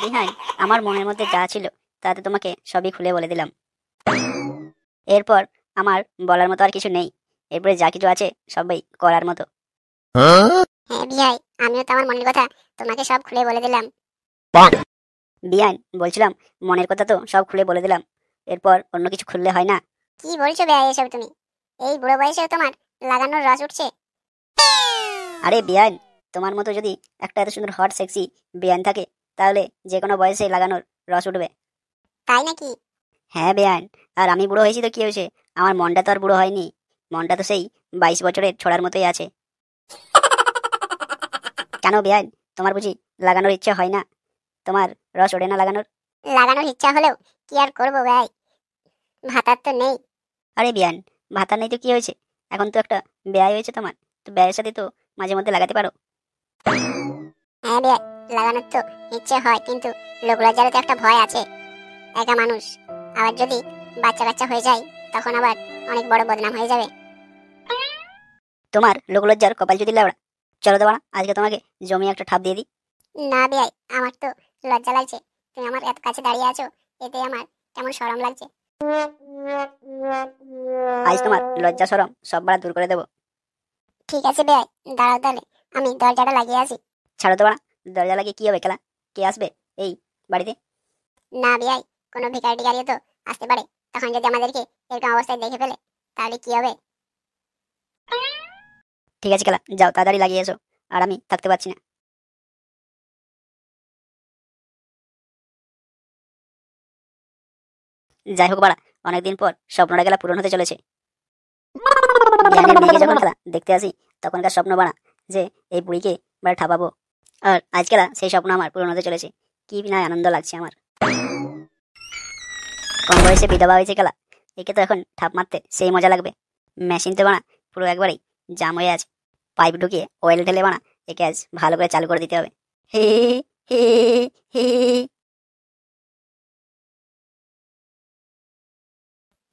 বিহান, আমার মনের মধ্যে যা ছিল তাতে তোমাকে সবই খুলে বলে দিলাম। এরপর আমার বলার মতো আর কিছু নেই। এরপরে যা কিছু আছে সবই করার মতো। হ্যাঁ বিয়াই, আমিও তো আমার মনের কথা তোমাকে সব খুলে বলে দিলাম। বিয়ান, বলছিলাম মনের কথা তো সব খুলে বলে দিলাম, এরপর অন্য কিছু খুললে হয় না? কি বলছো বিয়াই এসব তুমি? এই বুড়ো বয়সেও তোমার লাগানোর রস উঠছে? আরে বিয়ান, তোমার মতো যদি একটা এত সুন্দর হট সেক্সি বিয়ান থাকে তাহলে যে কোনো বয়সে লাগানোর রস উঠবে। তাই নাকি? হ্যাঁ বিয়ান, আর আমি বুড়ো হয়েছি তো কি হয়েছে, আমার মনটা তো আর বুড়ো হয়নি। মনটা তো সেই 22 বছরের ছোড়ার মতোই আছে। কেন বিয়ান, তোমার বুঝি লাগানোর ইচ্ছে হয় না? তোমার রস ওঠে না লাগানোর? লাগানোর ইচ্ছা হলেও কি আর করবো ভাই, ভাতার তো নেই। আরে বিয়ান, ভাতা নেই তো কি হয়েছে, এখন তো একটা ব্যয় হয়েছে তোমার, তো ব্যয়ের সাথে তো মাঝে মধ্যে লাগাতে পারো। হ্যাঁ ভাই, লাগানোর তো ইচ্ছে হয়, কিন্তু লোক লজ্জারও তো একটা ভয় আছে। একা মানুষ, আবার যদি বাচ্চা কাচ্চা হয়ে যায় তখন আবার অনেক বড় বদনাম হয়ে যাবে। তোমার লোকলজ্জার কপাল যদি লেবড়া। চলো তো বাড়া, আজকে তোমাকে জমি একটা ঠাপ দিয়ে দিই। না ভাই, আমার তো লজ্জা লাগছে। তুমি আমার এত কাছে দাঁড়িয়ে আছো, এতে আমার কেমন শরম লাগছে। আজ তোমার লজ্জা শরম সব বাড়া দূর করে দেবো। ঠিক আছে ভাই, দাঁড়াও তাহলে, আমি দরজাটা লাগিয়ে আসি। ছাড়ো তো বাড়া, দরজা লাগিয়ে কি হবে খেলা? কে আসবে এই বাড়িতে? না ভাই, কোনো ভিখারি টিখারিও তো আসতে পারে, তখন যদি আমাদেরকে এরকম অবস্থায় দেখে ফেলে তাহলে কি হবে? ঠিক আছে খেলা, যাও তাড়াতাড়ি লাগিয়ে এসো, আর আমি থাকতে পারছি না। যাই হোক বাড়া, অনেকদিন পর স্বপ্নটা খেলা পূরণ হতে চলেছে। জ্ঞানের মেয়েকে যখন খেলা দেখতে আসি তখনকার স্বপ্ন বাড়া যে এই বুড়িকে বাড়া ঠাপাবো, আর আজকেলা সেই স্বপ্ন আমার পূরণ হতে চলেছে। কি না আনন্দ লাগছে আমার। কম বয়সে বিধবা হয়েছে খেলা, একে তো এখন ঠাপ মারতে সেই মজা লাগবে। মেশিন তো বানা পুরো একবারেই জাম হয়ে আছে, পাইপ ঢুকিয়ে অয়েল ঢেলে বানা একে আজ ভালো করে চালু করে দিতে হবে। হে হে হে।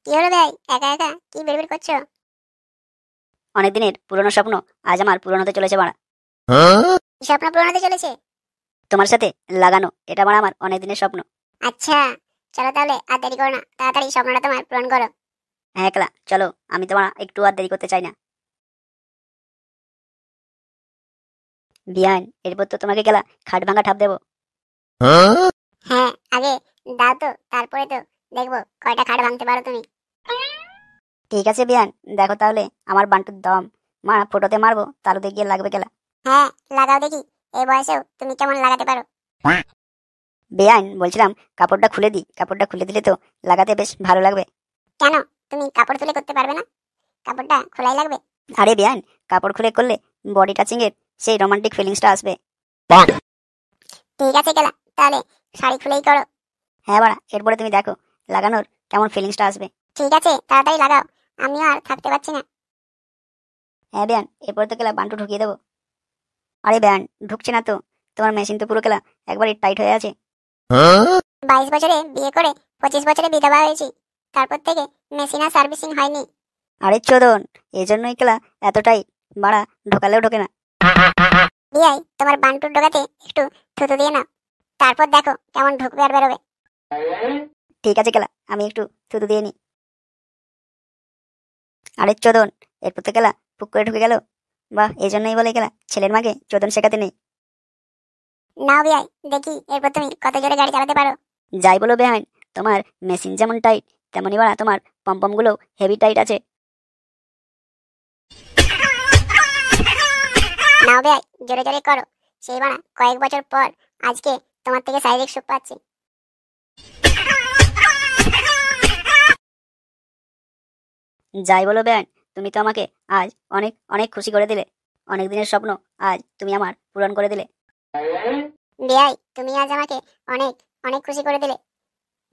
কি হলো ভাই, একা একা কি বেরবের করছো? অনেকদিনের পুরনো স্বপ্ন আজ আমার পূরণ হতে চলেছে বাড়া। কি স্বপ্ন পূরণ হতে চলেছে? তোমার সাথে লাগানো, এটা বাড়া আমার অনেকদিনের স্বপ্ন। আচ্ছা, চলো তাহলে আর দেরি করো না, তাড়াতাড়ি স্বপ্নটা তোমার পূরণ করো। হ্যাঁ একলা চলো, আমি তোমার একটু আর দেরি করতে চাই না। বিয়ান, এরপর তো তোমাকে গেলা খাট ভাঙা ঠাপ দেবো। হ্যাঁ, আগে দাও তো, তারপরে তো দেখবো কয়টা খাট ভাঙতে পারো তুমি। ঠিক আছে বিয়ান, দেখো তাহলে আমার বান্টুর দম। মা ফটোতে মারবো তালুতে গিয়ে লাগবে গেলা। হ্যাঁ, লাগাও দেখি এই বয়সেও তুমি কেমন লাগাতে পারো। বেআইন, বলছিলাম কাপড়টা খুলে দিই, কাপড়টা খুলে দিলে তো লাগাতে বেশ ভালো লাগবে। কেন, তুমি কাপড় তুলে করতে পারবে না? কাপড়টা খোলাই লাগবে। আরে বেআইন, কাপড় খুলে করলে বডি টাচিং এর সেই রোমান্টিক ফিলিংসটা আসবে। ঠিক আছে গেলা, তাহলে শাড়ি খুলেই করো। হ্যাঁ বাড়া, এরপরে তুমি দেখো লাগানোর কেমন ফিলিংসটা আসবে। ঠিক আছে, তাড়াতাড়ি লাগাও, আমিও আর থাকতে পারছি না। হ্যাঁ বেআইন, এরপরে তো কেলা বান্টু ঢুকিয়ে দেবো। আরে বেআইন, ঢুকছে না তো, তোমার মেশিন তো পুরো কেলা একবারই টাইট হয়ে আছে। 22 বছরে বিয়ে করে 25 বছরে বিধবা হয়েছি, তারপর থেকে মেশিন আর সার্ভিসিং হয়নি। আরে চোদন, এই জন্যই কেলা এতটাই বাড়া, ঢোকালেও ঢোকে না। বিয়াই, তোমার বান্টুর ডোকাতে একটু থুতু দিয়ে না, তারপর দেখো কেমন ঢুকবে আর বেরোবে। ঠিক আছে কেলা, আমি একটু থুতু দিয়ে নি। আরে চোদন, এরপর তো কেলা পুক করে ঢুকে গেল। বাহ, এই জন্যই বলে কেলা ছেলের মাকে চোদন শেখাতে নেই। নাও বিয়াই, দেখি এরপর তুমি কত জোরে গাড়ি চালাতে পারো। যাই বলো বেহাইন, তোমার মেশিন যেমন টাইট তেমনই বাড়া তোমার পম্পম গুলো হেভি টাইট আছে। নাও বিয়াই, জোরে জোরে করো, সেই বানা কয়েক বছর পর আজকে তোমার থেকে শারীরিক সুখ পাচ্ছি। যাই বলো বেহাইন, তুমি তো আমাকে আজ অনেক অনেক খুশি করে দিলে। অনেক দিনের স্বপ্ন আজ তুমি আমার পূরণ করে দিলে। বিয়াই, তুমি আজ আমাকে অনেক অনেক খুশি করে দিলে।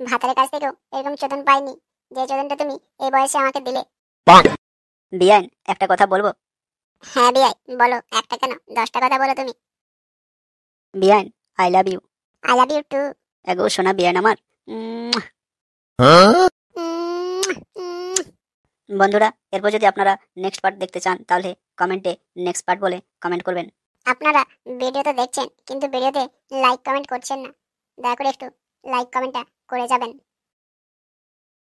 ভাতারের কাছ থেকেও এরকম চোদন পাইনি, যে চোদনটা তুমি এই বয়সে আমাকে দিলে। বেহাইন, একটা কথা বলবো? হ্যাঁ বিয়াই, বলো, একটা কেন 10টা কথা বলো তুমি। বেহাইন, I love you. I love you too. এগো সোনা বেহাইন আমার। বন্ধুরা, এরপর যদি আপনারা নেক্সট পার্ট দেখতে চান তাহলে কমেন্টে নেক্সট পার্ট বলে কমেন্ট করবেন। আপনারা ভিডিওতে দেখছেন কিন্তু ভিডিওতে লাইক কমেন্ট করছেন না, দয়া করে একটু লাইক কমেন্টটা করে যাবেন।